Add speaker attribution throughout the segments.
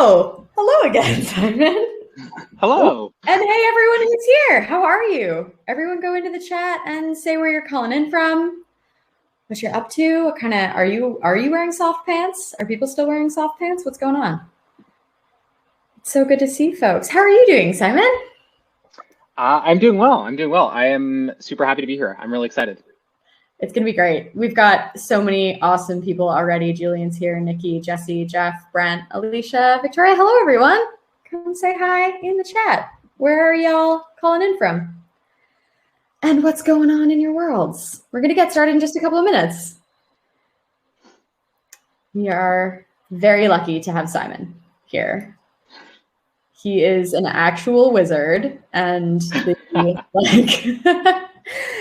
Speaker 1: Oh, hello again, Simon.
Speaker 2: Hello.
Speaker 1: And hey, everyone who's here. How are you? Everyone go into the chat and say where you're calling in from, what you're up to. What kind of are you wearing soft pants? Are people still wearing soft pants? What's going on? It's so good to see folks. How are you doing, Simon?
Speaker 2: I'm doing well. I am super happy to be here. I'm really excited.
Speaker 1: It's going to be great. We've got so many awesome people already. Julian's here, Nikki, Jesse, Jeff, Brent, Alicia, Victoria. Hello, everyone. Come say hi in the chat. Where are y'all calling in from? And what's going on in your worlds? We're going to get started in just a couple of minutes. We are very lucky to have Simon here. He is an actual wizard and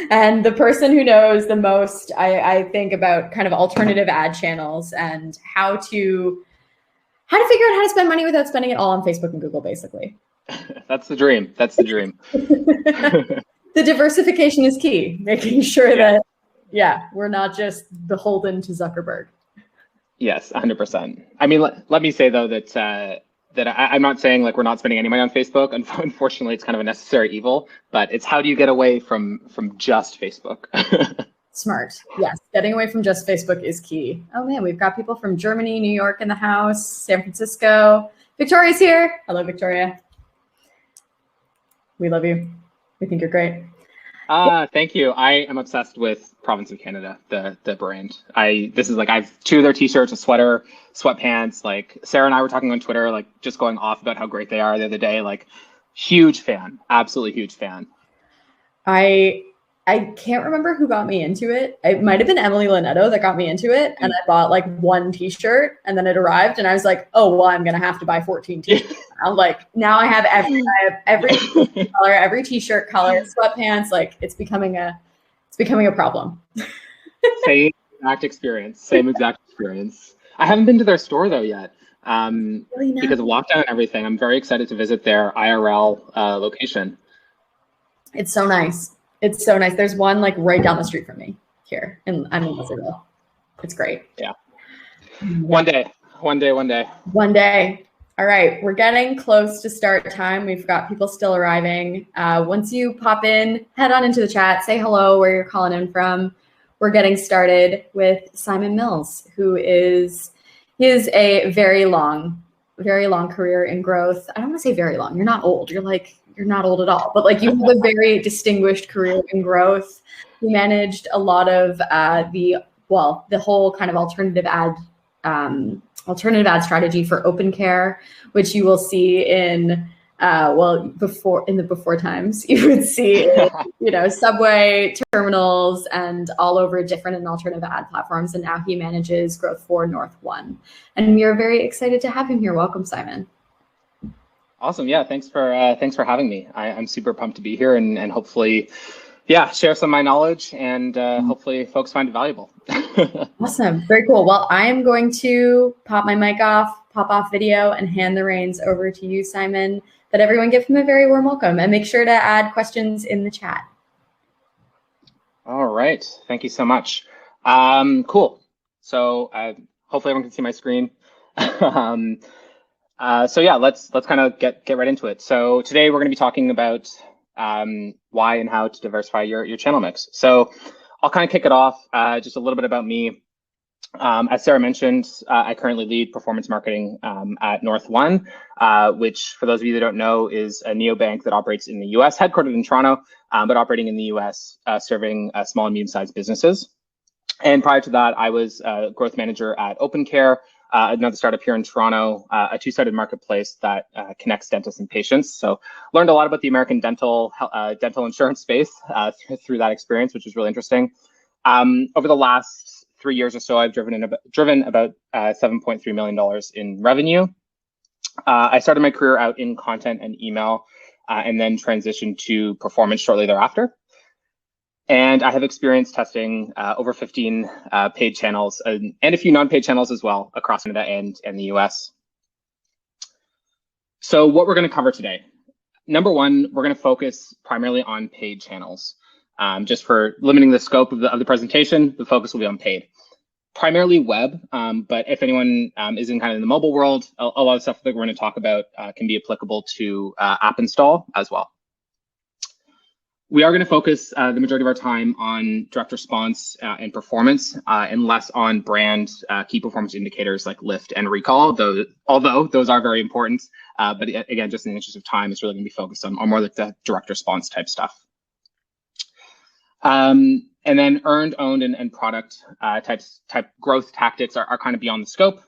Speaker 1: and the person who knows the most, I think, about kind of alternative ad channels and how to figure out how to spend money without spending it all on Facebook and Google, basically.
Speaker 2: That's the dream.
Speaker 1: The diversification is key, making sure that, we're not just beholden to Zuckerberg.
Speaker 2: Yes, 100%. I mean, let me say, though, that I'm not saying like we're not spending any money on Facebook. Unfortunately, it's kind of a necessary evil, but it's how do you get away from just Facebook?
Speaker 1: Smart. Yes, getting away from just Facebook is key. Oh man, we've got people from Germany, New York in the house, San Francisco. Victoria's here. Hello, Victoria. We love you. We think you're great.
Speaker 2: Thank you. I am obsessed with Province of Canada, the brand. I've 2 of their t-shirts, a sweater, sweatpants. Like Sarah and I were talking on Twitter, like just going off about how great they are the other day. Like huge fan, absolutely huge fan.
Speaker 1: I can't remember who got me into it. It might have been Emily Lynetto that got me into it. And I bought like 1 t-shirt and then it arrived and I was like, oh, well, I'm going to have to buy 14 t-shirts. I'm like, now I have every color, every t-shirt color, sweatpants. Like it's becoming a problem.
Speaker 2: Same exact experience. I haven't been to their store though yet.
Speaker 1: Really not.
Speaker 2: Because of lockdown and everything. I'm very excited to visit their IRL location.
Speaker 1: It's so nice. It's so nice. There's one like right down the street from me here, and I'm in Elizabeth. It's great.
Speaker 2: Yeah. One day.
Speaker 1: All right, we're getting close to start time. We've got people still arriving. Once you pop in, head on into the chat, say hello, where you're calling in from. We're getting started with Simon Mills, he is a very long career in growth. I don't want to say very long. You're not old. You're not old at all, but like you have a very distinguished career in growth. You managed a lot of the whole kind of alternative ad strategy for Open Care, which you will see in the before times. You would see subway terminals and all over different and alternative ad platforms. And now he manages growth for North One, and we are very excited to have him here. Welcome, Simon.
Speaker 2: Awesome. Yeah. Thanks for having me. I'm super pumped to be here and hopefully, share some of my knowledge and hopefully folks find it valuable.
Speaker 1: Awesome. Very cool. Well, I am going to pop my mic off, pop off video and hand the reins over to you, Simon, but everyone give him a very warm welcome and make sure to add questions in the chat.
Speaker 2: All right. Thank you so much. Cool. So hopefully everyone can see my screen. Let's kind of get right into it. So today we're going to be talking about why and how to diversify your channel mix. So I'll kind of kick it off, just a little bit about me. As Sarah mentioned, I currently lead performance marketing at North One, which for those of you that don't know is a neobank that operates in the US, headquartered in Toronto, but operating in the US, serving small and medium-sized businesses. And prior to that, I was a growth manager at Open Care, another startup here in Toronto, a 2-sided marketplace that connects dentists and patients. So learned a lot about the American dental insurance space through that experience, which was really interesting. Over the last 3 years or so, I've driven about $7.3 million in revenue. I started my career out in content and email and then transitioned to performance shortly thereafter. And I have experience testing over 15 paid channels and a few non-paid channels as well across Canada and the US. So what we're going to cover today. Number one, we're going to focus primarily on paid channels. Just for limiting the scope of the presentation, the focus will be on paid. primarily web, but if anyone is in kind of the mobile world, a lot of stuff that we're going to talk about can be applicable to app install as well. We are going to focus the majority of our time on direct response and performance, and less on brand key performance indicators like lift and recall, although those are very important. But again, just in the interest of time, it's really going to be focused on more like the direct response type stuff. And then earned, owned, and product type growth tactics are kind of beyond the scope.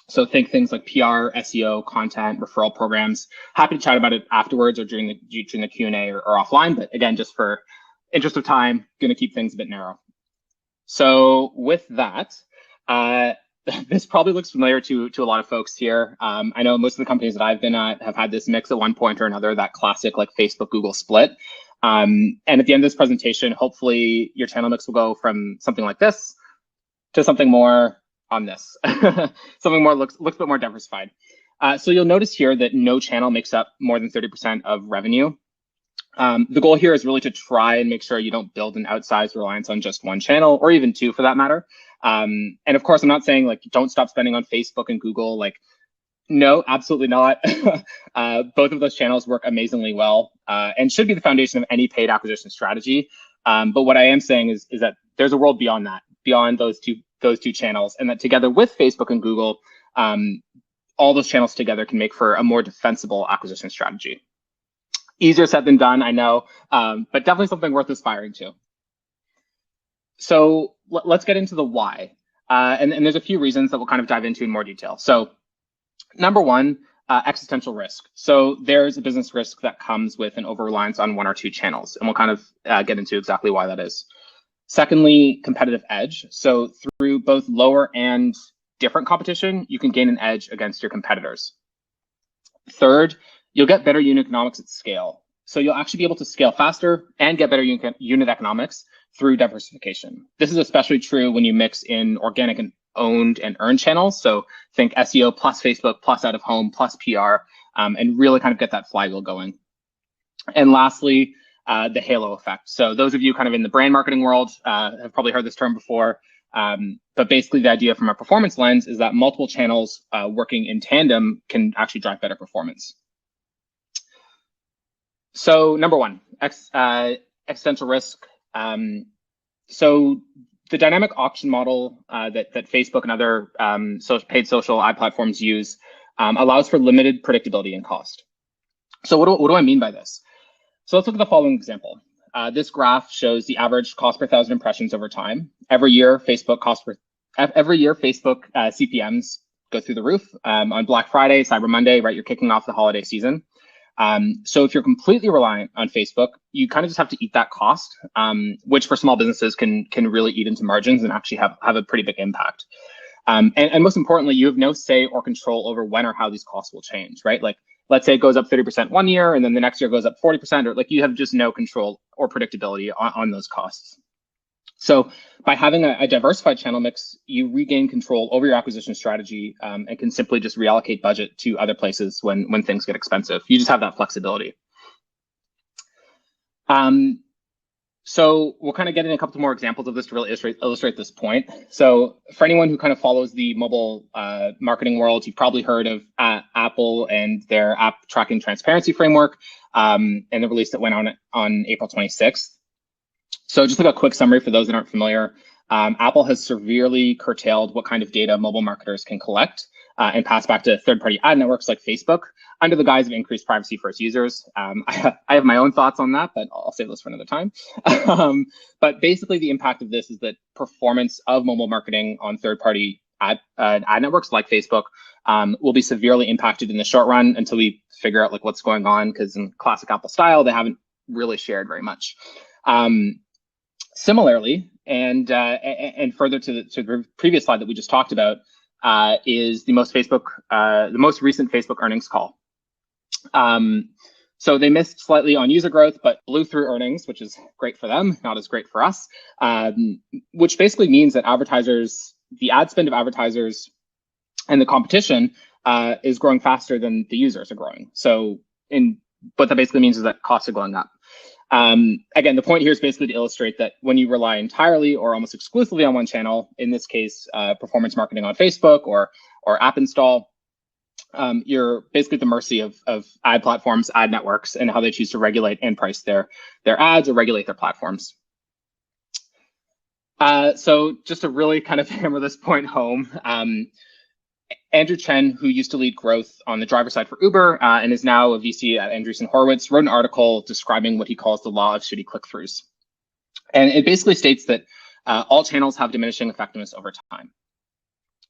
Speaker 2: So think things like PR, SEO, content, referral programs. Happy to chat about it afterwards or during the Q&A or offline. But again, just for interest of time, going to keep things a bit narrow. So with that, this probably looks familiar to a lot of folks here. I know most of the companies that I've been at have had this mix at one point or another, that classic like Facebook, Google split. And at the end of this presentation, hopefully your channel mix will go from something like this to something more on this, something more looks a bit more diversified. So you'll notice here that no channel makes up more than 30% of revenue. The goal here is really to try and make sure you don't build an outsized reliance on just one channel, or even two for that matter. And of course, I'm not saying like don't stop spending on Facebook and Google. Like, no, absolutely not. Both of those channels work amazingly well and should be the foundation of any paid acquisition strategy. But what I am saying is that there's a world beyond that, beyond those two channels, and that together with Facebook and Google, all those channels together can make for a more defensible acquisition strategy. Easier said than done, I know, but definitely something worth aspiring to. So let's get into the why. And there's a few reasons that we'll kind of dive into in more detail. So number one, existential risk. So there's a business risk that comes with an over-reliance on one or two channels, and we'll kind of get into exactly why that is. Secondly, competitive edge. So through both lower and different competition, you can gain an edge against your competitors. Third, you'll get better unit economics at scale. So you'll actually be able to scale faster and get better unit economics through diversification. This is especially true when you mix in organic and owned and earned channels. So think SEO plus Facebook plus out of home plus PR, and really kind of get that flywheel going. And lastly, the halo effect. So those of you kind of in the brand marketing world have probably heard this term before. But basically the idea from a performance lens is that multiple channels working in tandem can actually drive better performance. So number one, existential risk. So the dynamic auction model that Facebook and other paid social ad platforms use allows for limited predictability and cost. So what do I mean by this? So let's look at the following example. This graph shows the average cost per 1,000 impressions over time. Every year, Facebook CPMs go through the roof. On Black Friday, Cyber Monday, right? You're kicking off the holiday season. So if you're completely reliant on Facebook, you kind of just have to eat that cost, which for small businesses can really eat into margins and actually have a pretty big impact. And most importantly, you have no say or control over when or how these costs will change, right? Like, let's say it goes up 30% one year and then the next year goes up 40%, or like you have just no control or predictability on those costs. So by having a diversified channel mix, you regain control over your acquisition strategy and can simply just reallocate budget to other places when things get expensive. You just have that flexibility. So we'll kind of get in a couple more examples of this to really illustrate this point. So for anyone who kind of follows the mobile marketing world, you've probably heard of Apple and their app tracking transparency framework and the release that went on April 26th. So just like a quick summary for those that aren't familiar, Apple has severely curtailed what kind of data mobile marketers can collect and pass back to third-party ad networks like Facebook under the guise of increased privacy for its users. I have my own thoughts on that, but I'll save those for another time. But basically the impact of this is that performance of mobile marketing on third-party ad networks like Facebook will be severely impacted in the short run until we figure out like what's going on, because in classic Apple style, they haven't really shared very much. Similarly, and further to the previous slide that we just talked about, is the most recent Facebook earnings call. So they missed slightly on user growth, but blew through earnings, which is great for them, not as great for us. Which basically means that the ad spend of advertisers and the competition is growing faster than the users are growing. So what that basically means is that costs are going up. Again, the point here is basically to illustrate that when you rely entirely or almost exclusively on one channel, in this case, performance marketing on Facebook or app install, you're basically at the mercy of ad platforms, ad networks, and how they choose to regulate and price their ads or regulate their platforms. So just to really kind of hammer this point home, Andrew Chen, who used to lead growth on the driver side for Uber and is now a VC at Andreessen Horowitz, wrote an article describing what he calls the law of shitty click-throughs. And it basically states that all channels have diminishing effectiveness over time.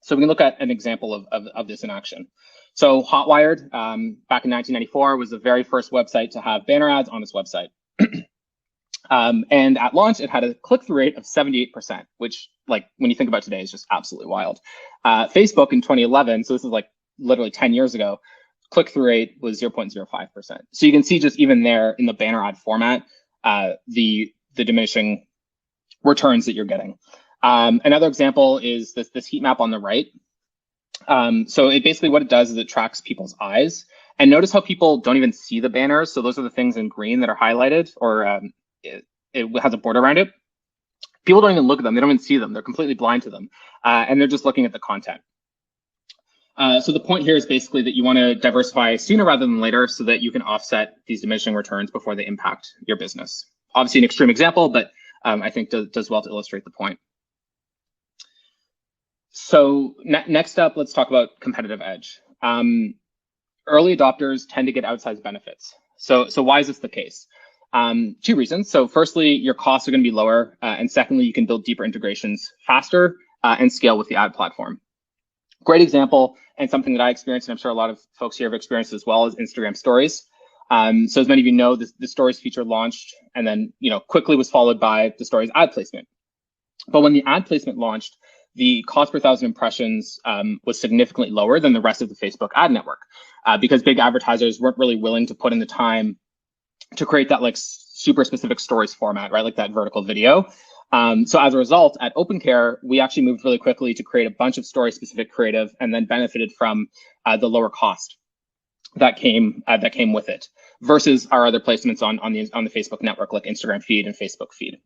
Speaker 2: So we can look at an example of this in action. So Hotwired, back in 1994, was the very first website to have banner ads on its website. And at launch, it had a click-through rate of 78%, which, like, when you think about today, is just absolutely wild. Facebook in 2011, so this is like literally 10 years ago, click-through rate was 0.05%. So you can see just even there in the banner ad format, the diminishing returns that you're getting. Another example is this heat map on the right. So it basically what it does is it tracks people's eyes. And notice how people don't even see the banners. So those are the things in green that are highlighted, or it has a border around it. People don't even look at them. They don't even see them. They're completely blind to them. And they're just looking at the content. So the point here is basically that you want to diversify sooner rather than later so that you can offset these diminishing returns before they impact your business. Obviously an extreme example, but I think does well to illustrate the point. So next up, let's talk about competitive edge. Early adopters tend to get outsized benefits. So why is this the case? Two reasons. So firstly, your costs are going to be lower. And secondly, you can build deeper integrations faster and scale with the ad platform. Great example, and something that I experienced, and I'm sure a lot of folks here have experienced as well, is Instagram Stories. So as many of you know, the Stories feature launched and then quickly was followed by the Stories ad placement. But when the ad placement launched, the cost per 1,000 impressions was significantly lower than the rest of the Facebook ad network because big advertisers weren't really willing to put in the time to create that like super specific stories format, right? Like that vertical video. So as a result, at OpenCare, we actually moved really quickly to create a bunch of story specific creative and then benefited from the lower cost that came with it versus our other placements on the Facebook network, like Instagram feed and Facebook feed.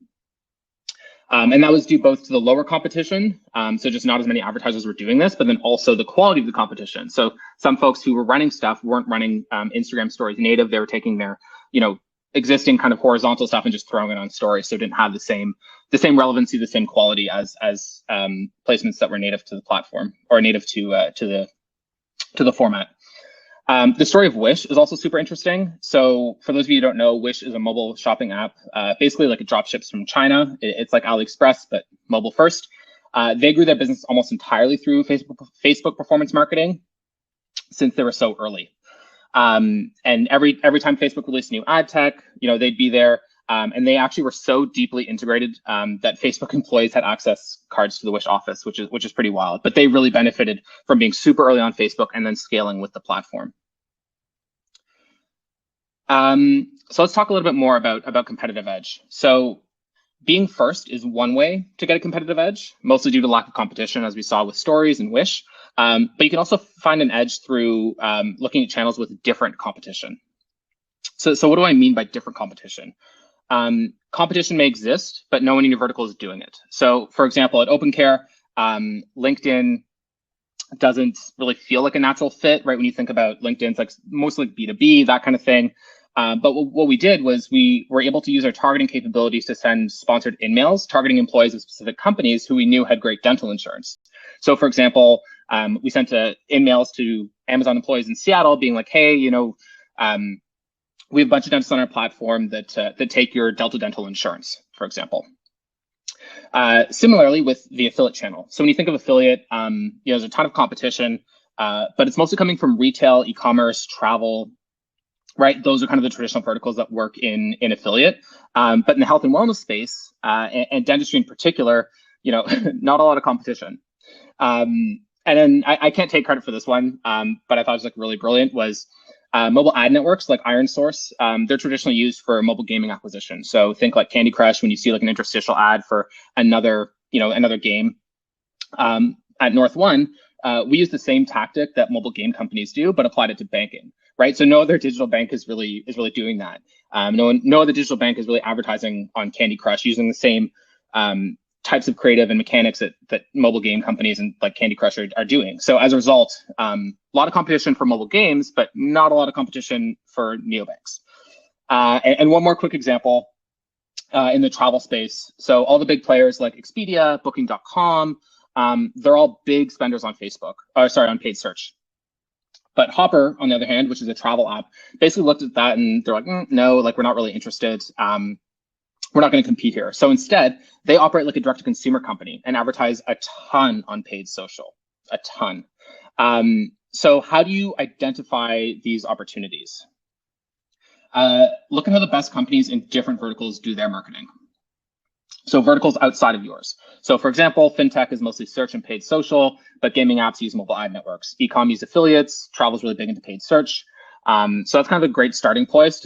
Speaker 2: And that was due both to the lower competition, so just not as many advertisers were doing this, but then also the quality of the competition. So some folks who were running stuff weren't running Instagram Stories native. They were taking their, existing kind of horizontal stuff and just throwing it on stories, so it didn't have the same relevancy, the same quality as placements that were native to the platform or native to the format. The story of Wish is also super interesting. So for those of you who don't know, Wish is a mobile shopping app, basically like it drop ships from China. It's like AliExpress, but mobile first. They grew their business almost entirely through Facebook performance marketing since they were so early. And every time Facebook released new ad tech, they'd be there. And they actually were so deeply integrated that Facebook employees had access cards to the Wish office, which is pretty wild. But they really benefited from being super early on Facebook and then scaling with the platform. So let's talk a little bit more about competitive edge. So being first is one way to get a competitive edge, mostly due to lack of competition, as we saw with Stories and Wish. But you can also find an edge through looking at channels with different competition. So what do I mean by different competition? Competition may exist, but no one in your vertical is doing it. So for example, at OpenCare, LinkedIn doesn't really feel like a natural fit, right? When you think about LinkedIn, it's like mostly B2B, that kind of thing. But what we did was we were able to use our targeting capabilities to send sponsored in-mails targeting employees of specific companies who we knew had great dental insurance. So for example, we sent in-mails to Amazon employees in Seattle being like, hey, we have a bunch of dentists on our platform that take your Delta dental insurance, for example. Similarly with the affiliate channel. So when you think of affiliate, there's a ton of competition, but it's mostly coming from retail, e-commerce, travel, right? Those are kind of the traditional verticals that work in affiliate. But in the health and wellness space, and dentistry in particular, not a lot of competition. And then I can't take credit for this one, but I thought it was like really brilliant was mobile ad networks like ironSource. They're traditionally used for mobile gaming acquisition. So think like Candy Crush when you see like an interstitial ad for another game. At North One, we use the same tactic that mobile game companies do, but applied it to banking. right? So no other digital bank is really doing that. No other digital bank is really advertising on Candy Crush using the same types of creative and mechanics that mobile game companies and like Candy Crush are doing. So as a result, a lot of competition for mobile games, but not a lot of competition for neobanks. And one more quick example in the travel space. So all the big players like Expedia, Booking.com, they're all big spenders on Facebook, on paid search. But Hopper, on the other hand, which is a travel app, basically looked at that and they're like, no, like we're not really interested. We're not going to compete here. So instead, they operate like a direct-to-consumer company and advertise a ton on paid social, a ton. So how do you identify these opportunities? Look at how the best companies in different verticals do their marketing. So verticals outside of yours. So for example, fintech is mostly search and paid social, but gaming apps use mobile ad networks. E-com use affiliates, travel is really big into paid search. So that's kind of a great starting place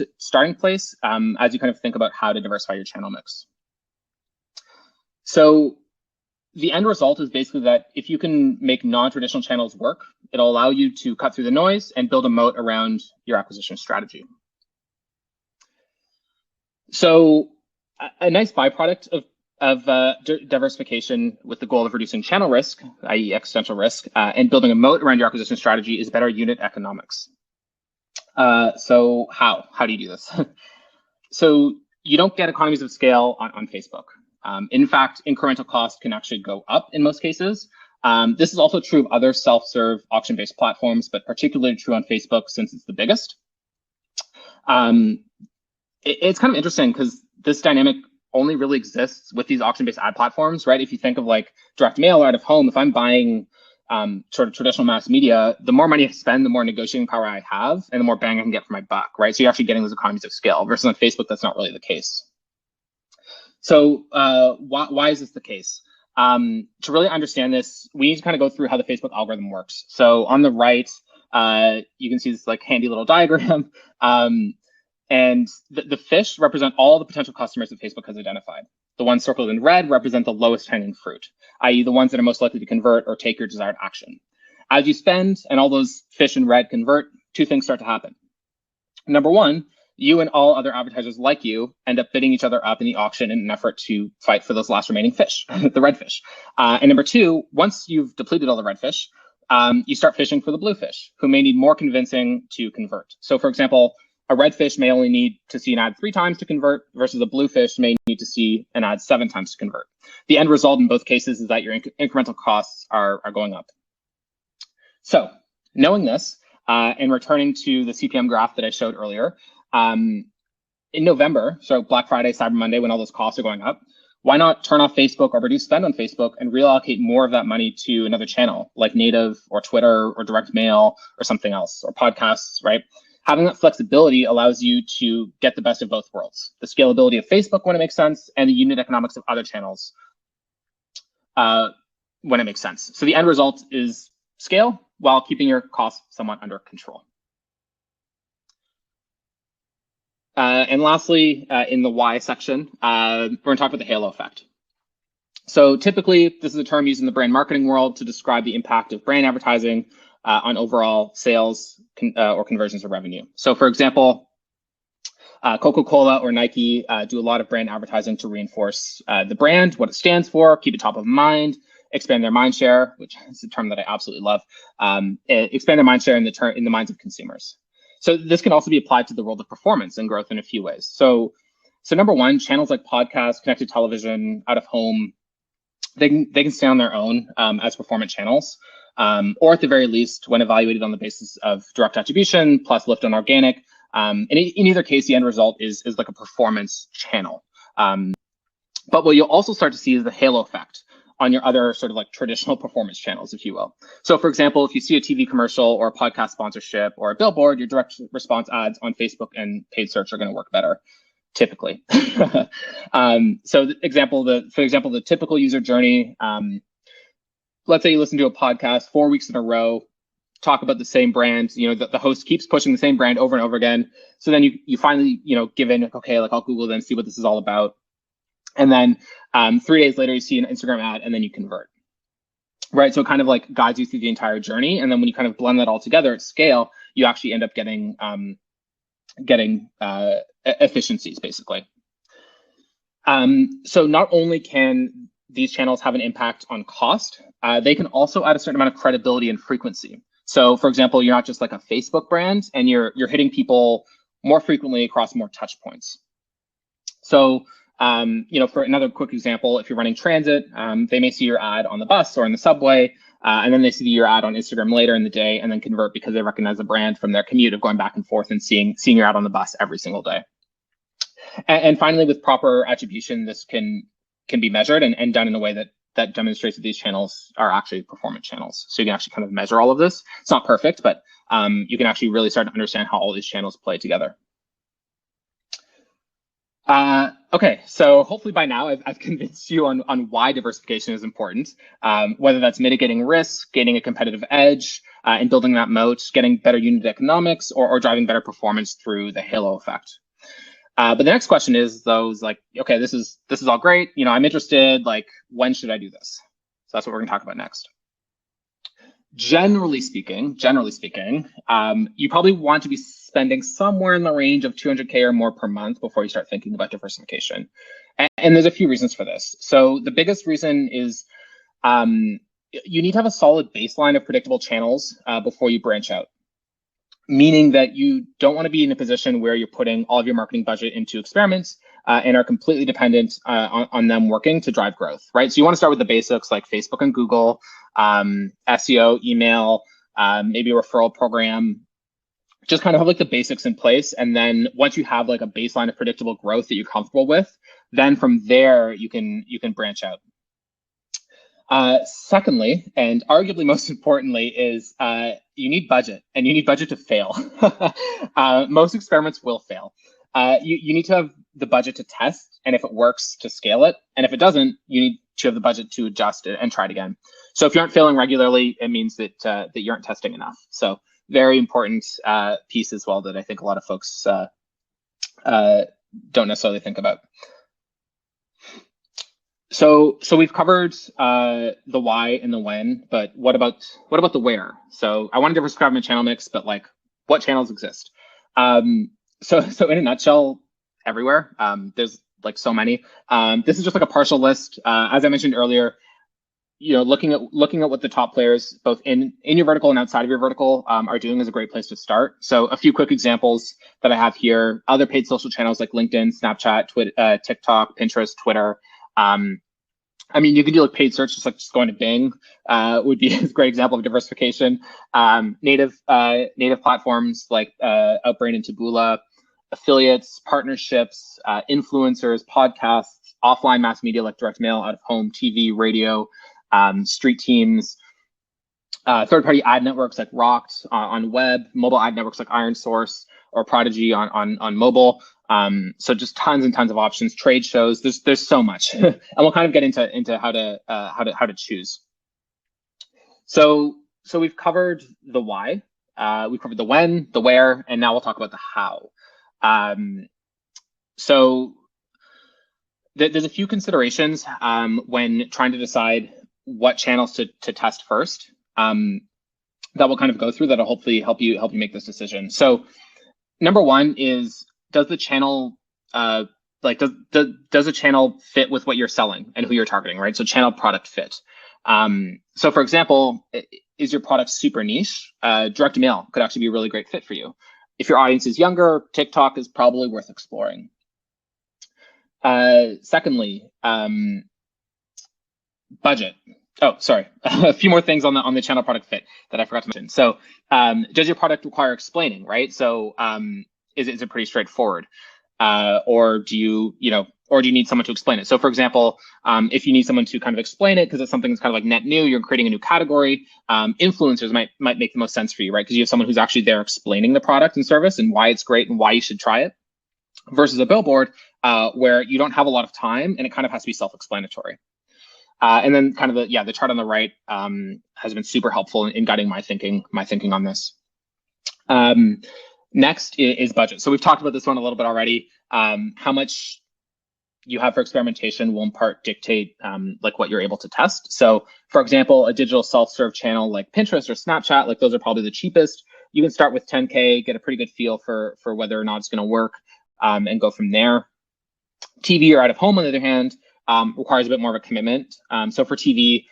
Speaker 2: as you kind of think about how to diversify your channel mix. So the end result is basically that if you can make non-traditional channels work, it'll allow you to cut through the noise and build a moat around your acquisition strategy. So a nice byproduct of diversification with the goal of reducing channel risk, i.e. existential risk, and building a moat around your acquisition strategy is better unit economics. So how do you do this? So you don't get economies of scale on Facebook. In fact, incremental cost can actually go up in most cases. This is also true of other self-serve auction-based platforms, but particularly true on Facebook since it's the biggest. It's kind of interesting because this dynamic only really exists with these auction-based ad platforms, right? If you think of like direct mail or out of home, if I'm buying sort of traditional mass media, the more money I spend, the more negotiating power I have, and the more bang I can get for my buck, right? So you're actually getting those economies of scale versus on Facebook, that's not really the case. So why is this the case? To really understand this, we need to kind of go through how the Facebook algorithm works. So on the right, you can see this like handy little diagram. And the fish represent all the potential customers that Facebook has identified. The ones circled in red represent the lowest hanging fruit, i.e. the ones that are most likely to convert or take your desired action. As you spend and all those fish in red convert, two things start to happen. Number one, you and all other advertisers like you end up bidding each other up in the auction in an effort to fight for those last remaining fish, the red fish. And number two, once you've depleted all the red fish, you start fishing for the blue fish, who may need more convincing to convert. So for example, a red fish may only need to see an ad 3 times to convert versus a blue fish may need to see an ad 7 times to convert. The end result in both cases is that your incremental costs are going up. So knowing this and returning to the CPM graph that I showed earlier, in November, so Black Friday, Cyber Monday, when all those costs are going up, why not turn off Facebook or reduce spend on Facebook and reallocate more of that money to another channel like native or Twitter or direct mail or something else or podcasts, right? Having that flexibility allows you to get the best of both worlds, the scalability of Facebook when it makes sense and the unit economics of other channels when it makes sense. So the end result is scale while keeping your costs somewhat under control. And lastly, in the why section, we're going to talk about the halo effect. So typically, this is a term used in the brand marketing world to describe the impact of brand advertising on overall sales or conversions of revenue. So for example, Coca-Cola or Nike do a lot of brand advertising to reinforce the brand, what it stands for, keep it top of mind, expand their mind share, which is a term that I absolutely love, expand their mind share in the minds of consumers. So this can also be applied to the world of performance and growth in a few ways. So number one, channels like podcasts, connected television, out of home, they can stay on their own as performance channels, or at the very least, when evaluated on the basis of direct attribution plus lift on organic. In either case, the end result is like a performance channel. But what you'll also start to see is the halo effect on your other sort of like traditional performance channels, if you will. So for example, if you see a TV commercial or a podcast sponsorship or a billboard, your direct response ads on Facebook and paid search are going to work better, typically. So for example, the typical user journey, let's say you listen to a podcast 4 weeks in a row, talk about the same brand, the host keeps pushing the same brand over and over again. So then you finally, give in, okay, like I'll Google them, see what this is all about. And then 3 days later, you see an Instagram ad and then you convert. right? So it kind of like guides you through the entire journey. And then when you kind of blend that all together at scale, you actually end up getting efficiencies, basically. So not only can these channels have an impact on cost, they can also add a certain amount of credibility and frequency. So for example, you're not just like a Facebook brand, and you're hitting people more frequently across more touch points. So for another quick example, if you're running transit, they may see your ad on the bus or in the subway, and then they see your ad on Instagram later in the day and then convert because they recognize the brand from their commute of going back and forth and seeing your ad on the bus every single day. And finally, with proper attribution, this can be measured and done in a way that demonstrates that these channels are actually performance channels. So you can actually kind of measure all of this. It's not perfect, but you can actually really start to understand how all these channels play together. Okay, so hopefully by now I've convinced you on why diversification is important, whether that's mitigating risk, gaining a competitive edge, and building that moat, getting better unit economics, or driving better performance through the halo effect. But the next question is like, okay, this is all great. I'm interested. Like, when should I do this? So that's what we're gonna talk about next. Generally speaking, you probably want to be spending somewhere in the range of 200K or more per month before you start thinking about diversification. And there's a few reasons for this. So the biggest reason is you need to have a solid baseline of predictable channels before you branch out. Meaning that you don't want to be in a position where you're putting all of your marketing budget into experiments and are completely dependent on them working to drive growth, right? So you want to start with the basics like Facebook and Google, SEO, email, maybe a referral program. Just kind of have like the basics in place. And then once you have like a baseline of predictable growth that you're comfortable with, then from there you can branch out. Secondly, and arguably most importantly, is you need budget, and you need budget to fail. Most experiments will fail. You need to have the budget to test, and if it works, to scale it. And if it doesn't, you need to have the budget to adjust it and try it again. So if you aren't failing regularly, it means that that you aren't testing enough. So very important piece as well that I think a lot of folks don't necessarily think about. So we've covered the why and the when, but what about the where? So I want to diversify my channel mix, but like, what channels exist? So in a nutshell, everywhere. There's like so many. This is just like a partial list. As I mentioned earlier, looking at what the top players both in your vertical and outside of your vertical are doing is a great place to start. So a few quick examples that I have here: other paid social channels like LinkedIn, Snapchat, TikTok, Pinterest, Twitter. I mean, you can do like paid search, just going to Bing would be a great example of diversification. Native platforms like Outbrain and Taboola, affiliates, partnerships, influencers, podcasts, offline mass media like direct mail, out of home, TV, radio, street teams, third-party ad networks like Rocked on web, mobile ad networks like IronSource or Prodigy on mobile. So just tons and tons of options, trade shows. There's so much, and we'll kind of get into how to choose. So we've covered the why, we've covered the when, the where, and now we'll talk about the how. So there's a few considerations when trying to decide what channels to test first. That we'll kind of go through that'll hopefully help you make this decision. So number one is, does the channel does a channel fit with what you're selling and who you're targeting, right? So channel product fit. So for example, is your product super niche? Direct mail could actually be a really great fit for you. If your audience is younger, TikTok is probably worth exploring. Secondly, budget. Oh, sorry. A few more things on the channel product fit that I forgot to mention. So does your product require explaining, right? So is it pretty straightforward? Or do you need someone to explain it? So for example, if you need someone to kind of explain it because it's something that's kind of like net new, you're creating a new category, influencers might make the most sense for you, right? Because you have someone who's actually there explaining the product and service and why it's great and why you should try it, versus a billboard where you don't have a lot of time and it kind of has to be self-explanatory. And then kind of the chart on the right has been super helpful in guiding my thinking on this. Next is budget. So we've talked about this one a little bit already. How much you have for experimentation will in part dictate like what you're able to test. So for example, a digital self-serve channel like Pinterest or Snapchat, like those are probably the cheapest. You can start with 10K, get a pretty good feel for whether or not it's going to work, and go from there. TV or out of home, on the other hand, requires a bit more of a commitment. So for TV,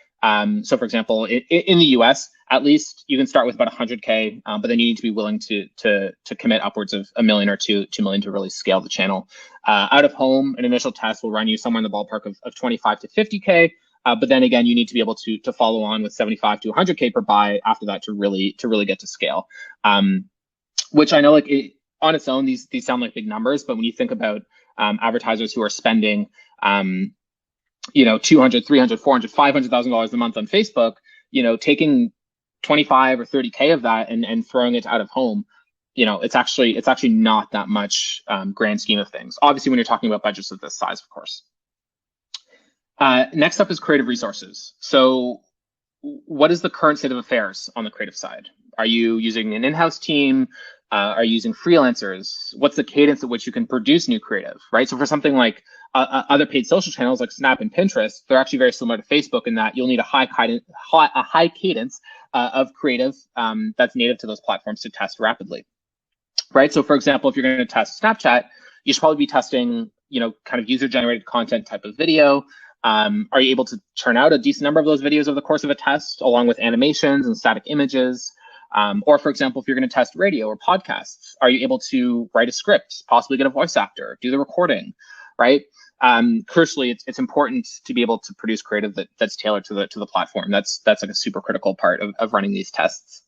Speaker 2: so for example, in the US, at least you can start with about 100K, but then you need to be willing to commit upwards of $1 million or 2 million to really scale the channel. Out of home, an initial test will run you somewhere in the ballpark of 25 to 50K. But then again, you need to be able to follow on with 75 to 100K per buy after that to really get to scale. Which I know, like on its own, these sound like big numbers, but when you think about advertisers who are spending, $200, $300, $400, $500,000 a month on Facebook, taking 25 or 30K of that and throwing it out of home, it's actually not that much grand scheme of things. Obviously, when you're talking about budgets of this size, of course. Next up is creative resources. So what is the current state of affairs on the creative side? Are you using an in-house team? Are you using freelancers? What's the cadence at which you can produce new creative, right? So for something like other paid social channels like Snap and Pinterest, they're actually very similar to Facebook in that you'll need a high cadence of creative that's native to those platforms to test rapidly, right? So for example, if you're going to test Snapchat, you should probably be testing, kind of user-generated content type of video. Are you able to churn out a decent number of those videos over the course of a test, along with animations and static images? Or for example, if you're going to test radio or podcasts, are you able to write a script, possibly get a voice actor, do the recording, right? Crucially, it's important to be able to produce creative that's tailored to the platform. That's like a super critical part of running these tests.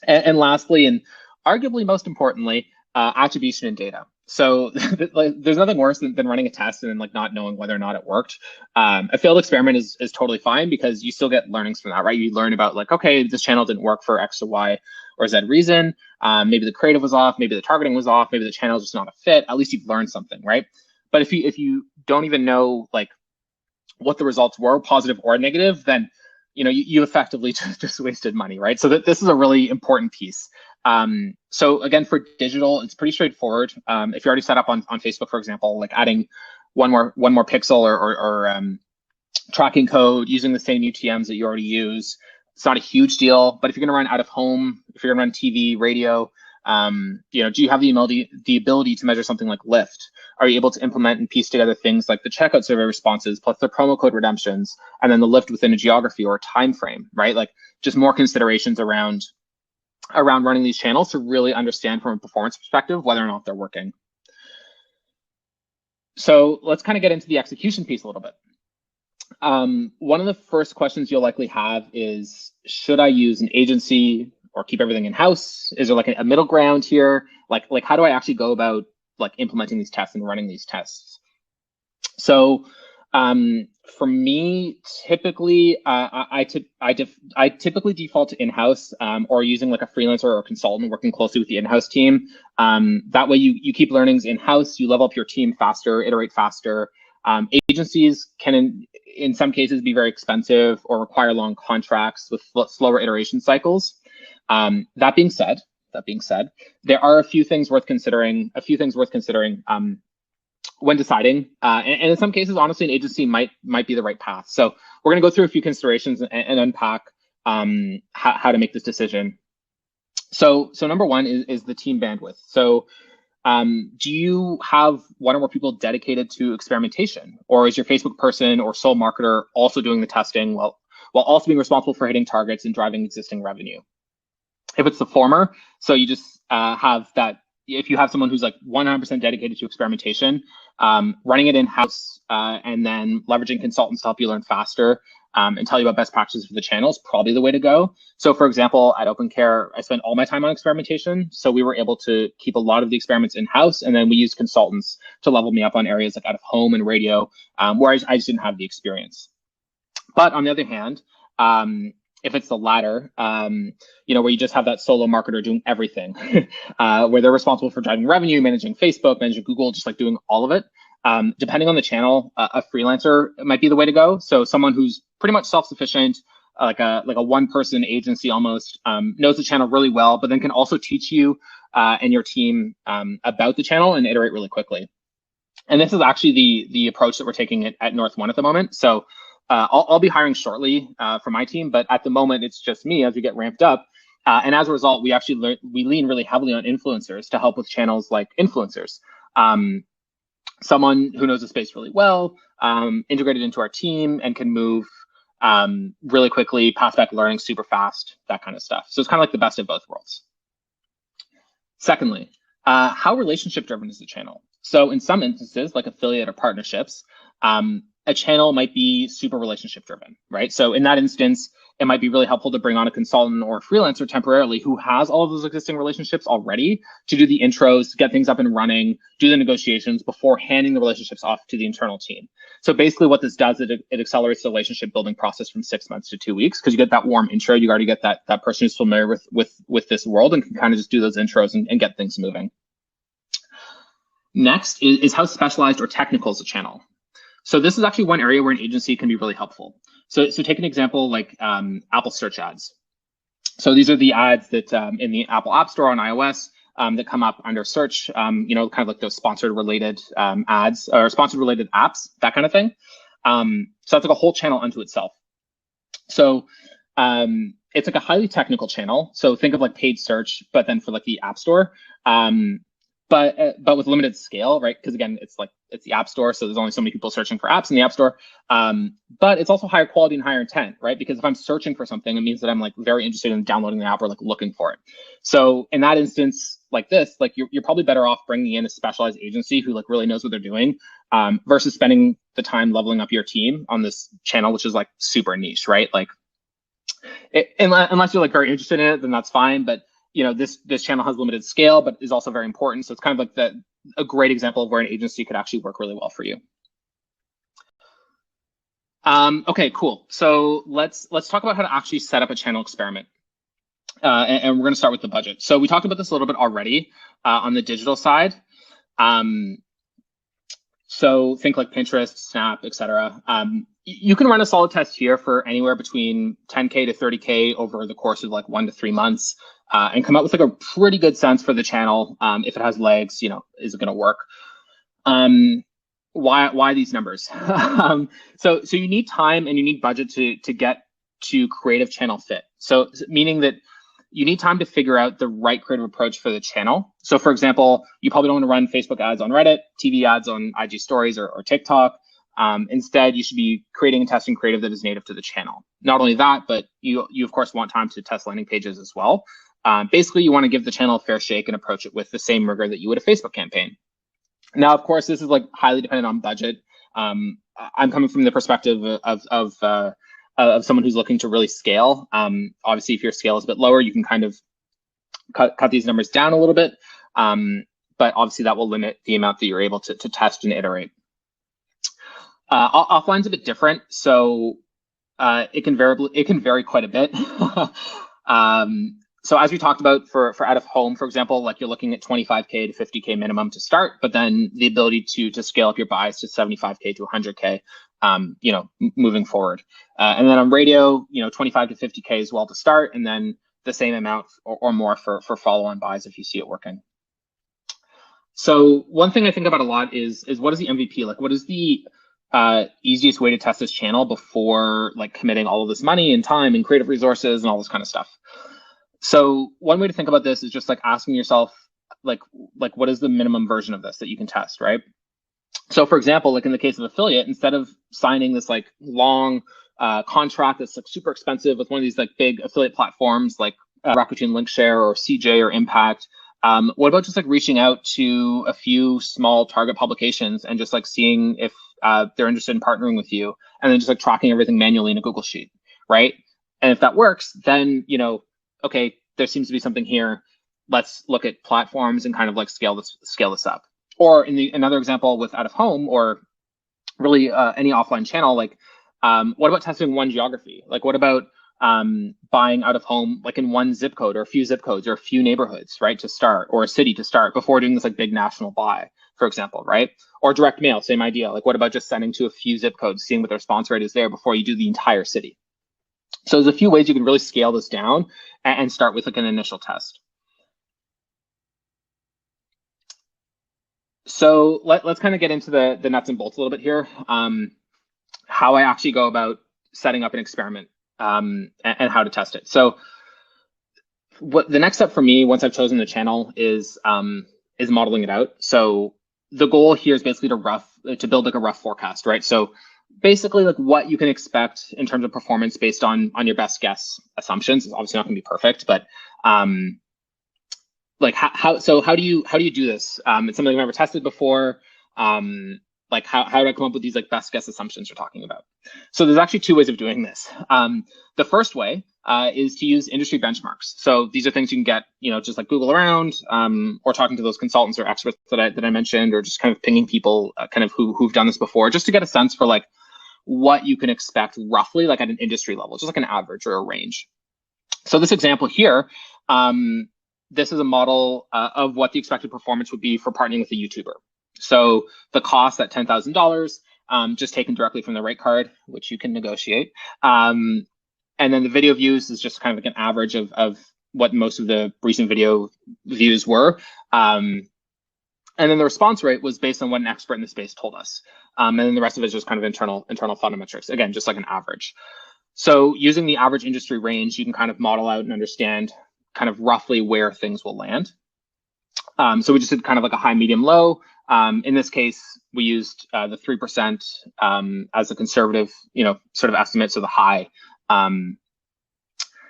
Speaker 2: And lastly, and arguably most importantly, attribution and data. So there's nothing worse than running a test and then like not knowing whether or not it worked. A failed experiment is totally fine because you still get learnings from that, right? You learn about like, okay, this channel didn't work for X or Y or Z reason. Maybe the creative was off, maybe the targeting was off, maybe the channel is just not a fit. At least you've learned something, right? But if you don't even know like what the results were, positive or negative, then you effectively just wasted money, right? So this is a really important piece. So again, for digital, it's pretty straightforward. If you're already set up on Facebook, for example, like adding one more pixel or tracking code, using the same UTMs that you already use, it's not a huge deal. But if you're going to run out of home, if you're going to run TV, radio, do you have the ability to measure something like lift? Are you able to implement and piece together things like the checkout survey responses plus the promo code redemptions, and then the lift within a geography or a time frame, right? Like just more considerations around running these channels to really understand from a performance perspective whether or not they're working. So let's kind of get into the execution piece a little bit. One of the first questions you'll likely have is, should I use an agency or keep everything in-house? Is there like a middle ground here? Like how do I actually go about like implementing these tests and running these tests? So for me, typically, I typically default to in-house or using like a freelancer or a consultant working closely with the in-house team. That way you keep learnings in-house, you level up your team faster, iterate faster. Agencies can, in some cases, be very expensive or require long contracts with slower iteration cycles. That being said, there are a few things worth considering. When deciding, and in some cases, honestly, an agency might be the right path. So we're going to go through a few considerations and unpack how to make this decision. So number one is the team bandwidth. So do you have one or more people dedicated to experimentation, or is your Facebook person or sole marketer also doing the testing while also being responsible for hitting targets and driving existing revenue? If it's the former, so you just have that. If you have someone who's like 100% dedicated to experimentation, running it in-house and then leveraging consultants to help you learn faster and tell you about best practices for the channel is probably the way to go. So for example, at OpenCare, I spent all my time on experimentation. So we were able to keep a lot of the experiments in-house, and then we used consultants to level me up on areas like out of home and radio, where I just didn't have the experience. But on the other hand, if it's the latter, where you just have that solo marketer doing everything, where they're responsible for driving revenue, managing Facebook, managing Google, just like doing all of it. Depending on the channel, a freelancer might be the way to go. So someone who's pretty much self-sufficient, like a one-person agency almost, knows the channel really well, but then can also teach you and your team about the channel and iterate really quickly. And this is actually the approach that we're taking at North One at the moment. So I'll be hiring shortly for my team, but at the moment it's just me as we get ramped up. And as a result, we actually we lean really heavily on influencers to help with channels like influencers. Someone who knows the space really well, integrated into our team and can move really quickly, pass back learning super fast, that kind of stuff. So it's kind of like the best of both worlds. Secondly, how relationship driven is the channel? So in some instances, like affiliate or partnerships, a channel might be super relationship driven, right? So in that instance, it might be really helpful to bring on a consultant or a freelancer temporarily who has all of those existing relationships already to do the intros, get things up and running, do the negotiations before handing the relationships off to the internal team. So basically what this does, it accelerates the relationship building process from 6 months to 2 weeks, because you get that warm intro, you already get that person who's familiar with this world and can kind of just do those intros and get things moving. Next is how specialized or technical is the channel. So this is actually one area where an agency can be really helpful. So take an example like Apple search ads. So these are the ads that in the Apple App Store on iOS that come up under search, kind of like those sponsored related ads or sponsored related apps, that kind of thing. So that's like a whole channel unto itself. So it's like a highly technical channel. So think of like paid search, but then for like the App Store. But with limited scale, right? Because again, it's the App Store, so there's only so many people searching for apps in the App Store. But it's also higher quality and higher intent, right? Because if I'm searching for something, it means that I'm like very interested in downloading the app or like looking for it. So in that instance, like this, like you're probably better off bringing in a specialized agency who like really knows what they're doing, versus spending the time leveling up your team on this channel, which is like super niche, right? Like, unless you're like very interested in it, then that's fine. But this channel has limited scale, but is also very important. So it's kind of like a great example of where an agency could actually work really well for you. Okay, cool. So let's talk about how to actually set up a channel experiment. And we're going to start with the budget. So we talked about this a little bit already on the digital side. So think like Pinterest, Snap, etc. You can run a solid test here for anywhere between 10K to 30K over the course of like 1 to 3 months, and come up with like a pretty good sense for the channel. If it has legs, is it going to work? Why these numbers? So you need time and you need budget to get to creative channel fit. So meaning that you need time to figure out the right creative approach for the channel. So for example, you probably don't want to run Facebook ads on Reddit, TV ads on IG stories or TikTok. Instead, you should be creating and testing creative that is native to the channel. Not only that, but you of course want time to test landing pages as well. Basically, you want to give the channel a fair shake and approach it with the same rigor that you would a Facebook campaign. Now, of course, this is like highly dependent on budget. I'm coming from the perspective of someone who's looking to really scale. Obviously, if your scale is a bit lower, you can kind of cut these numbers down a little bit. But obviously, that will limit the amount that you're able to test and iterate. Offline's a bit different, so it can vary quite a bit. So as we talked about for out of home, for example, like you're looking at 25K to 50K minimum to start, but then the ability to scale up your buys to 75K to 100K, moving forward. And then on radio, 25 to 50K as well to start, and then the same amount or more for follow-on buys if you see it working. So one thing I think about a lot is what is the MVP? Like, what is the easiest way to test this channel before like committing all of this money and time and creative resources and all this kind of stuff? So one way to think about this is just like asking yourself, like what is the minimum version of this that you can test, right? So for example, like in the case of affiliate, instead of signing this like long contract that's like super expensive with one of these like big affiliate platforms like Rakuten Linkshare or CJ or Impact, what about just like reaching out to a few small target publications and just like seeing if they're interested in partnering with you, and then just like tracking everything manually in a Google Sheet, right? And if that works, then okay, there seems to be something here. Let's look at platforms and kind of like scale this up. Or in another example with out of home or really any offline channel, like what about testing one geography? Like what about buying out of home like in one zip code or a few zip codes or a few neighborhoods, right, to start, or a city to start before doing this like big national buy, for example, right? Or direct mail, same idea. Like what about just sending to a few zip codes, seeing what their response rate is there before you do the entire city? So there's a few ways you can really scale this down and start with like an initial test. So let's kind of get into the nuts and bolts a little bit here. How I actually go about setting up an experiment and how to test it. So what the next step for me once I've chosen the channel is modeling it out. So the goal here is basically to build like a rough forecast, right? So basically like what you can expect in terms of performance based on your best guess assumptions. It's obviously not going to be perfect, but like how do you do this? It's something I've never tested before. Like how do I come up with these like best guess assumptions you're talking about? So there's actually two ways of doing this. The first way is to use industry benchmarks. So these are things you can get, just like Google around, or talking to those consultants or experts that I mentioned, or just kind of pinging people kind of who've done this before, just to get a sense for like what you can expect roughly, like at an industry level, just like an average or a range. So this example here, this is a model of what the expected performance would be for partnering with a YouTuber. So the cost at $10,000, just taken directly from the rate card, which you can negotiate. And then the video views is just kind of like an average of what most of the recent video views were. And then the response rate was based on what an expert in the space told us. And then the rest of it is just kind of internal photometrics, again, just like an average. So using the average industry range, you can kind of model out and understand kind of roughly where things will land. So we just did kind of like a high, medium, low. In this case, we used the 3% as a conservative, sort of estimate, so the high. And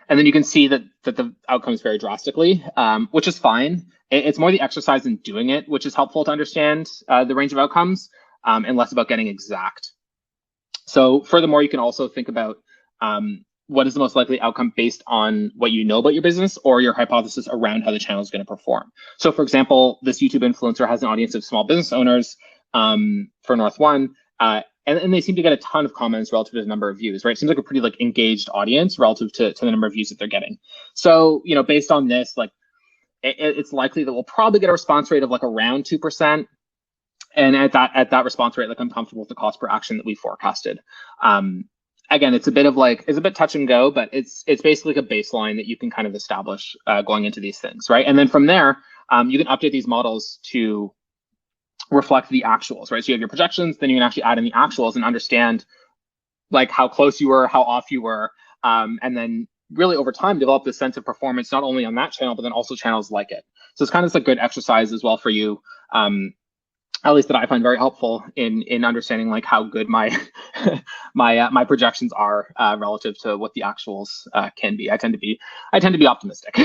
Speaker 2: then you can see that the outcomes vary drastically, which is fine. It's more the exercise in doing it, which is helpful to understand the range of outcomes, and less about getting exact. So furthermore, you can also think about what is the most likely outcome based on what you know about your business or your hypothesis around how the channel is going to perform. So for example, this YouTube influencer has an audience of small business owners for North One, and they seem to get a ton of comments relative to the number of views, right? It seems like a pretty like engaged audience relative to the number of views that they're getting. So, based on this, like it's likely that we'll probably get a response rate of like around 2%. And at that response rate, like I'm comfortable with the cost per action that we forecasted. Again, it's a bit touch and go, but it's basically like a baseline that you can kind of establish going into these things, right? And then from there, you can update these models to reflect the actuals, right? So you have your projections, then you can actually add in the actuals and understand like how close you were, how off you were, and then really over time develop this sense of performance, not only on that channel, but then also channels like it. So it's kind of just a good exercise as well for you, at least that I find very helpful in understanding like how good my my projections are relative to what the actuals can be. I tend to be optimistic.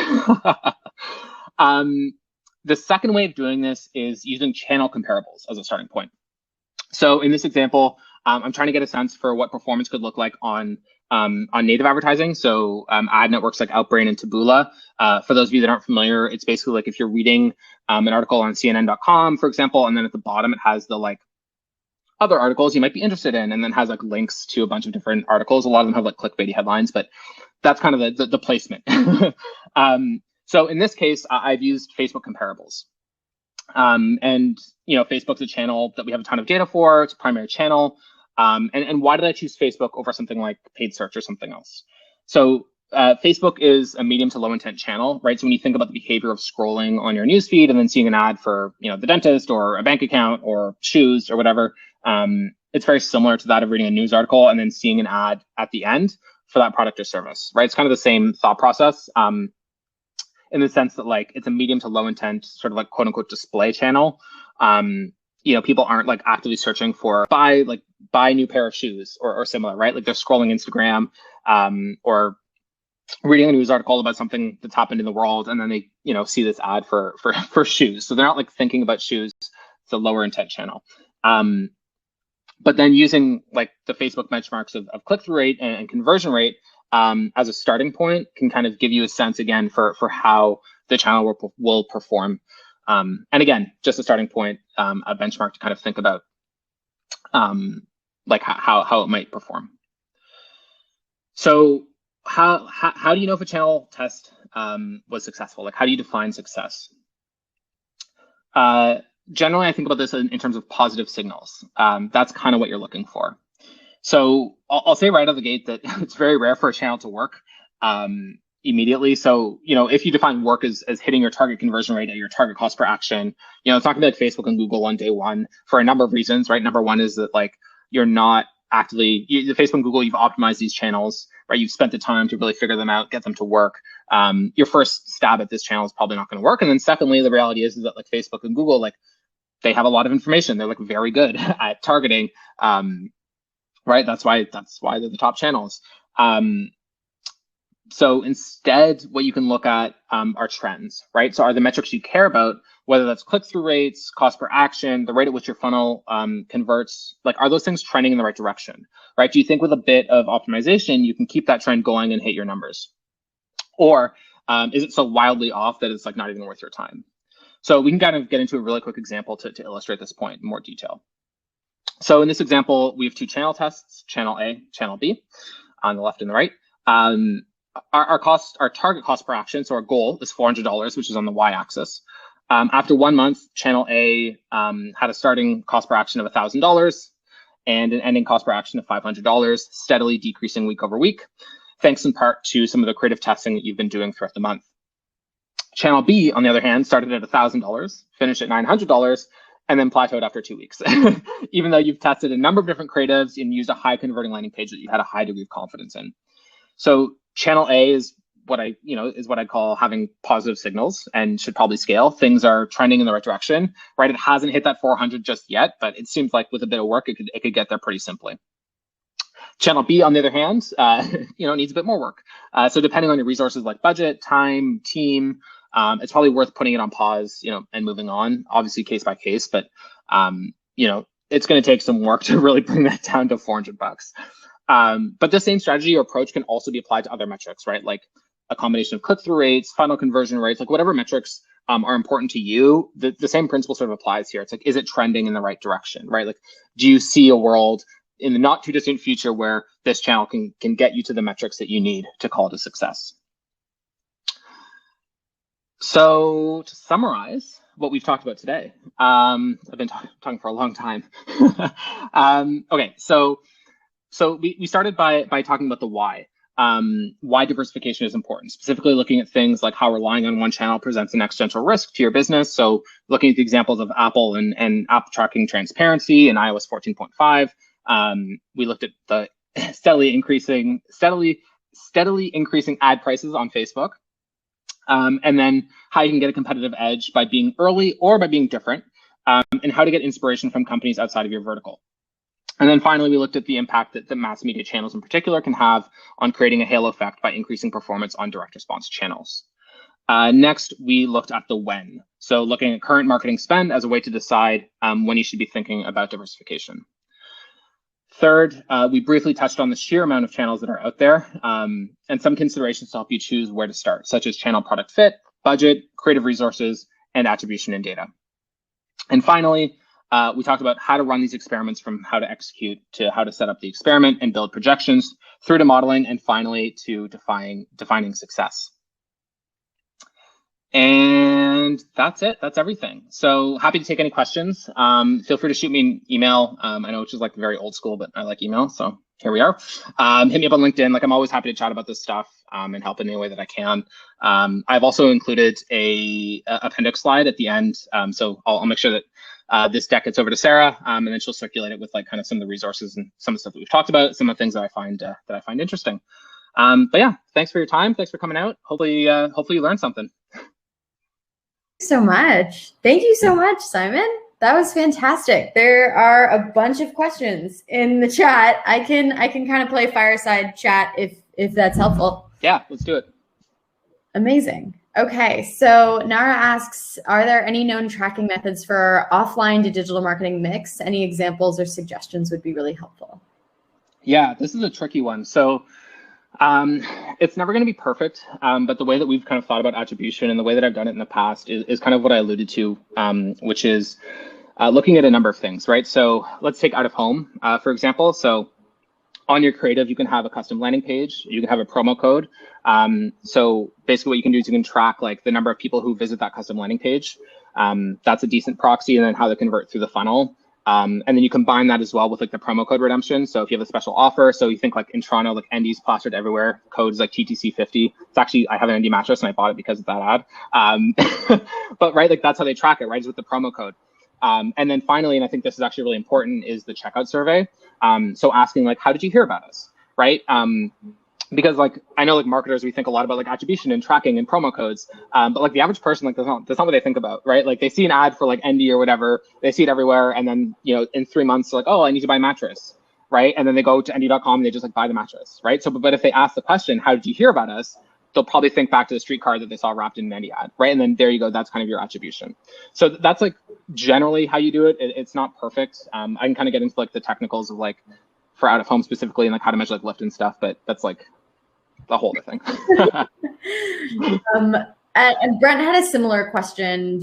Speaker 2: The second way of doing this is using channel comparables as a starting point. So in this example, I'm trying to get a sense for what performance could look like on native advertising. So ad networks like Outbrain and Taboola. For those of you that aren't familiar, it's basically like if you're reading an article on CNN.com, for example, and then at the bottom it has the like other articles you might be interested in, and then has like links to a bunch of different articles. A lot of them have like clickbaity headlines, but that's kind of the placement. So in this case, I've used Facebook comparables. And Facebook's a channel that we have a ton of data for. It's a primary channel. And why did I choose Facebook over something like paid search or something else? So Facebook is a medium to low intent channel, right? So when you think about the behavior of scrolling on your newsfeed and then seeing an ad for the dentist or a bank account or shoes or whatever, it's very similar to that of reading a news article and then seeing an ad at the end for that product or service, right? It's kind of the same thought process. In the sense that like it's a medium to low intent sort of like quote unquote display channel. People aren't like actively searching for buy a new pair of shoes or similar, right? Like they're scrolling Instagram or reading a news article about something that's happened in the world, and then they see this ad for shoes. So they're not like thinking about shoes. It's a lower intent channel. But then using like the Facebook benchmarks of click-through rate and conversion rate as a starting point can kind of give you a sense again for how the channel will perform. And again, just a starting point, a benchmark to kind of think about like how it might perform. So how do you know if a channel test was successful? Like how do you define success? Generally, I think about this in terms of positive signals. That's kind of what you're looking for. So I'll say right out of the gate that it's very rare for a channel to work immediately. So, if you define work as hitting your target conversion rate at your target cost per action, it's not gonna be like Facebook and Google on day one for a number of reasons, right? Number one is that like you're not actively, the Facebook and Google, you've optimized these channels, right? You've spent the time to really figure them out, get them to work. Your first stab at this channel is probably not going to work. And then secondly, the reality is that like Facebook and Google, like they have a lot of information. They're like very good at targeting, right? That's why they're the top channels. So instead, what you can look at are trends, right? So are the metrics you care about, whether that's click-through rates, cost per action, the rate at which your funnel converts, like are those things trending in the right direction, right? Do you think with a bit of optimization, you can keep that trend going and hit your numbers? Or is it so wildly off that it's like not even worth your time? So we can kind of get into a really quick example to illustrate this point in more detail. So in this example, we have two channel tests, channel A, channel B, on the left and the right. Our target cost per action, so our goal is $400, which is on the y-axis. After 1 month, channel A had a starting cost per action of $1,000 and an ending cost per action of $500, steadily decreasing week over week, thanks in part to some of the creative testing that you've been doing throughout the month. Channel B, on the other hand, started at $1,000, finished at $900, and then plateaued after 2 weeks. Even though you've tested a number of different creatives and used a high converting landing page that you had a high degree of confidence in. So channel A is what I'd call having positive signals and should probably scale. Things are trending in the right direction, right? It hasn't hit that 400 just yet, but it seems like with a bit of work, it could get there pretty simply. Channel B, on the other hand, needs a bit more work. So depending on your resources like budget, time, team, it's probably worth putting it on pause, and moving on, obviously case by case, but it's going to take some work to really bring that down to $400. But the same strategy or approach can also be applied to other metrics, right? Like a combination of click-through rates, funnel conversion rates, like whatever metrics are important to you, the same principle sort of applies here. It's like, is it trending in the right direction, right? Like, do you see a world in the not too distant future where this channel can get you to the metrics that you need to call it a success? So to summarize what we've talked about today, I've been talking for a long time. Okay, so we started by talking about the why diversification is important, specifically looking at things like how relying on one channel presents an existential risk to your business. So looking at the examples of Apple and app tracking transparency in iOS 14.5. We looked at the steadily increasing ad prices on Facebook. And then how you can get a competitive edge by being early or by being different, and how to get inspiration from companies outside of your vertical. And then finally, we looked at the impact that the mass media channels in particular can have on creating a halo effect by increasing performance on direct response channels. Next, we looked at the when. So looking at current marketing spend as a way to decide when you should be thinking about diversification. Third, we briefly touched on the sheer amount of channels that are out there, and some considerations to help you choose where to start, such as channel product fit, budget, creative resources, and attribution and data. And finally, we talked about how to run these experiments, from how to execute to how to set up the experiment and build projections, through to modeling, and finally to defining success. And that's it. That's everything. So happy to take any questions. Feel free to shoot me an email. I know it's just like very old school, but I like email. So here we are. Hit me up on LinkedIn. Like, I'm always happy to chat about this stuff and help in any way that I can. I've also included a appendix slide at the end. So I'll make sure that this deck gets over to Sarah, and then she'll circulate it with like kind of some of the resources and some of the stuff that we've talked about, some of the things that I find interesting. But yeah, thanks for your time. Thanks for coming out. Hopefully you learned something.
Speaker 1: So much. Thank you so much, Simon. That was fantastic. There are a bunch of questions in the chat. I can kind of play fireside chat if that's helpful.
Speaker 2: Yeah, let's do it.
Speaker 1: Amazing. Okay, so Nara asks, are there any known tracking methods for offline to digital marketing mix? Any examples or suggestions would be really helpful.
Speaker 2: Yeah, this is a tricky one. So it's never going to be perfect, but the way that we've kind of thought about attribution and the way that I've done it in the past is kind of what I alluded to, which is looking at a number of things, right? So let's take out of home, for example. So on your creative, you can have a custom landing page, you can have a promo code. So basically what you can do is you can track like the number of people who visit that custom landing page. That's a decent proxy, and then how they convert through the funnel. And then you combine that as well with like the promo code redemption. So if you have a special offer, so you think like in Toronto, like ND's plastered everywhere, code is like TTC50. It's actually, I have an ND mattress and I bought it because of that ad. But right, like that's how they track it, right, is with the promo code. And then finally, and I think this is actually really important, is the checkout survey. So asking like, how did you hear about us, right? Because like, I know like marketers, we think a lot about like attribution and tracking and promo codes, but like the average person, like that's not what they think about, right? Like they see an ad for like ND or whatever, they see it everywhere. And then, you know, in 3 months, they're like, oh, I need to buy a mattress, right? And then they go to ND.com and they just like buy the mattress, right? So, but if they ask the question, how did you hear about us? They'll probably think back to the street card that they saw wrapped in an ND ad, right? And then there you go, that's kind of your attribution. So that's like generally how you do it. It's not perfect. I can kind of get into like the technicals of like for out of home specifically and like how to measure like lift and stuff, but that's like the whole other thing.
Speaker 1: And Brent had a similar question.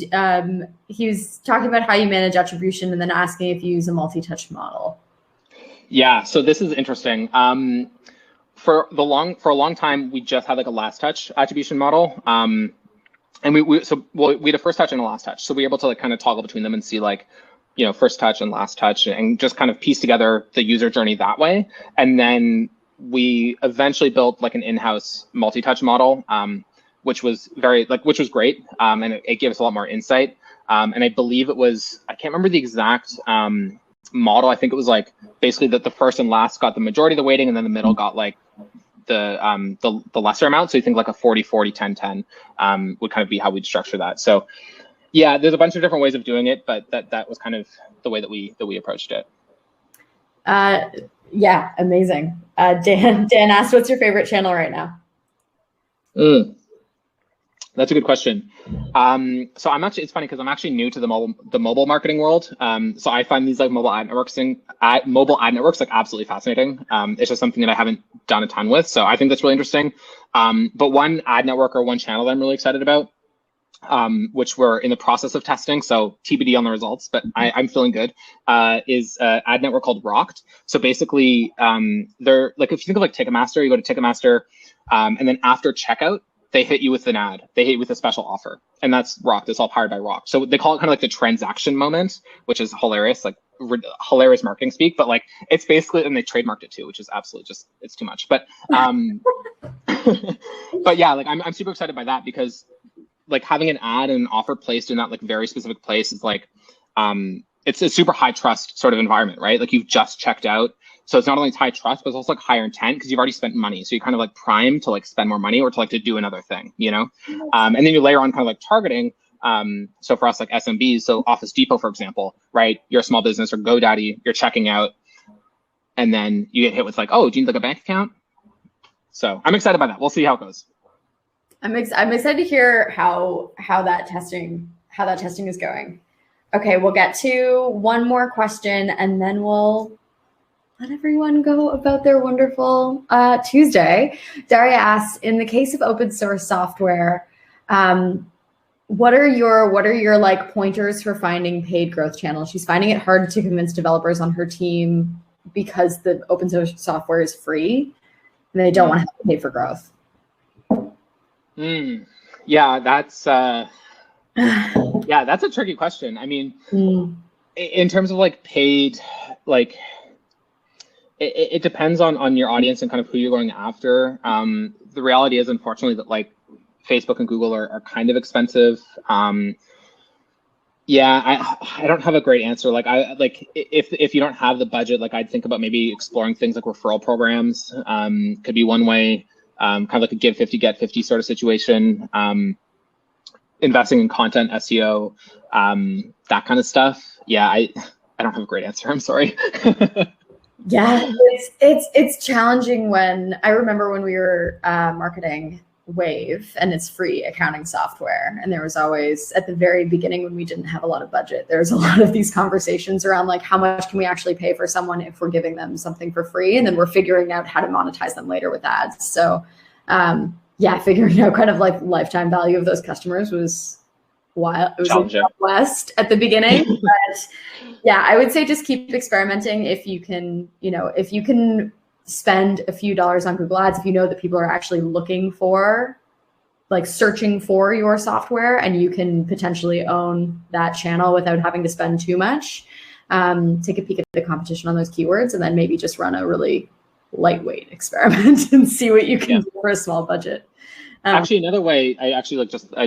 Speaker 1: He was talking about how you manage attribution and then asking if you use a multi-touch model.
Speaker 2: Yeah, so this is interesting. For a long time, we just had like a last touch attribution model. And we had a first touch and a last touch. So we were able to like kind of toggle between them and see like, you know, first touch and last touch and just kind of piece together the user journey that way. And then we eventually built like an in-house multi-touch model, which was great. And it gave us a lot more insight. And I believe it was, I can't remember the exact model. I think it was like basically that the first and last got the majority of the weighting and then the middle got like the lesser amount. So you think like a 40-40, 10-10 would kind of be how we'd structure that. So yeah, there's a bunch of different ways of doing it, but that was kind of the way that we approached it.
Speaker 1: Yeah, amazing. Dan asked, what's your favorite channel right now?
Speaker 2: That's a good question. So it's funny because I'm actually new to the mobile marketing world. So I find these like mobile ad networks like absolutely fascinating. It's just something that I haven't done a ton with. So I think that's really interesting. But one ad network or one channel that I'm really excited about, which we're in the process of testing, so TBD on the results, but I'm feeling good, is an ad network called Rocked. So basically, they're like, if you think of like Ticketmaster, you go to Ticketmaster, and then after checkout, they hit you with an ad. They hit you with a special offer, and that's Rocked. It's all powered by Rocked. So they call it kind of like the transaction moment, which is hilarious, like hilarious marketing speak, but like it's basically, and they trademarked it too, which is absolutely just, it's too much. But but yeah, like I'm super excited by that because like having an ad and an offer placed in that like very specific place is like, it's a super high trust sort of environment, right? Like you've just checked out. So it's not only high trust, but it's also like higher intent because you've already spent money. So you're kind of like primed to like spend more money or to like to do another thing, you know? And then you layer on kind of like targeting. So for us, like SMBs, so Office Depot, for example, right? You're a small business or GoDaddy, you're checking out and then you get hit with like, oh, do you need like a bank account? So I'm excited by that. We'll see how it goes.
Speaker 1: I'm excited to hear how that testing is going. Okay, we'll get to one more question and then we'll let everyone go about their wonderful Tuesday. Daria asks, in the case of open source software, what are your like pointers for finding paid growth channels? She's finding it hard to convince developers on her team because the open source software is free and they don't want to have to pay for growth.
Speaker 2: Yeah, that's a tricky question. I mean, in terms of like paid, like it depends on your audience and kind of who you're going after. The reality is, unfortunately, that like Facebook and Google are kind of expensive. Yeah, I don't have a great answer. Like if you don't have the budget, like I'd think about maybe exploring things like referral programs. Could be one way. Kind of like a give 50, get 50 sort of situation. Investing in content, SEO, that kind of stuff. Yeah, I don't have a great answer. I'm sorry.
Speaker 1: Yeah, it's challenging when I remember when we were marketing Wave and it's free accounting software. And there was always at the very beginning when we didn't have a lot of budget, there's a lot of these conversations around like how much can we actually pay for someone if we're giving them something for free? And then we're figuring out how to monetize them later with ads. So yeah, figuring out kind of like lifetime value of those customers was wild. It was like West at the beginning, but yeah, I would say just keep experimenting. If you can spend a few dollars on Google Ads, if you know that people are actually looking for, like searching for your software and you can potentially own that channel without having to spend too much, take a peek at the competition on those keywords, and then maybe just run a really lightweight experiment and see what you can do for a small budget.
Speaker 2: Actually, another way I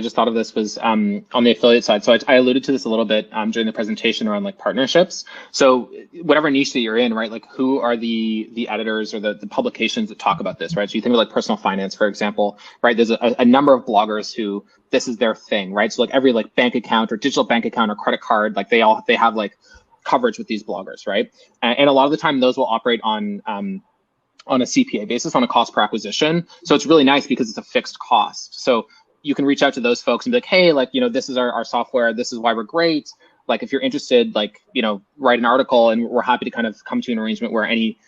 Speaker 2: just thought of this was on the affiliate side. So I alluded to this a little bit during the presentation around like partnerships. So whatever niche that you're in, right? Like who are the editors or the publications that talk about this, right? So you think of like personal finance, for example, right? There's a number of bloggers who this is their thing, right? So like every like bank account or digital bank account or credit card, like they have like coverage with these bloggers, right? And a lot of the time those will operate on a CPA basis, on a cost per acquisition. So it's really nice because it's a fixed cost. So you can reach out to those folks and be like, hey, like, this is our software. This is why we're great. Like, if you're interested, like, write an article, and we're happy to kind of come to an arrangement where any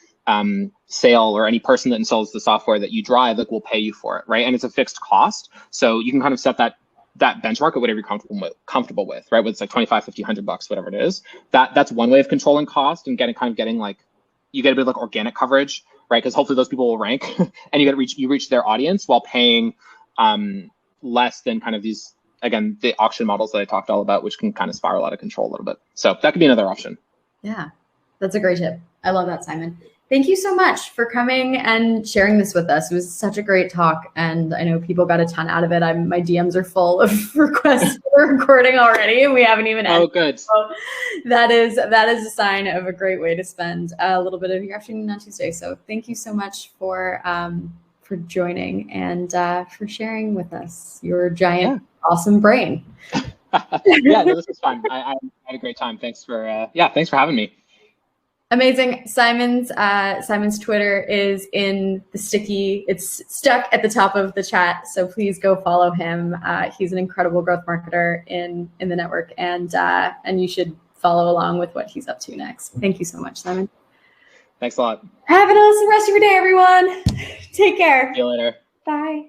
Speaker 2: sale or any person that installs the software that you drive, like, will pay you for it, right? And it's a fixed cost. So you can kind of set that benchmark at whatever you're comfortable with, right? Whether it's like 25, 50, $100, whatever it is. That's one way of controlling cost and getting like, you get a bit of like organic coverage, right? Because hopefully those people will rank and you reach their audience while paying less than kind of these, again, the auction models that I talked all about, which can kind of spiral out of control a little bit. So that could be another option.
Speaker 1: Yeah, that's a great tip. I love that, Simon. Thank you so much for coming and sharing this with us. It was such a great talk, and I know people got a ton out of it. My DMs are full of requests for recording already, and we haven't even ended.
Speaker 2: Oh, good.
Speaker 1: So that is a sign of a great way to spend a little bit of your afternoon on Tuesday. So thank you so much for joining and for sharing with us your giant, awesome brain.
Speaker 2: Yeah, no, this was fun. I had a great time. Thanks for having me.
Speaker 1: Amazing. Simon's Twitter is in the sticky. It's stuck at the top of the chat, so please go follow him. He's an incredible growth marketer in the network, and you should follow along with what he's up to next. Thank you so much, Simon.
Speaker 2: Thanks a lot.
Speaker 1: Have an awesome rest of your day, everyone. Take care.
Speaker 2: See you later.
Speaker 1: Bye.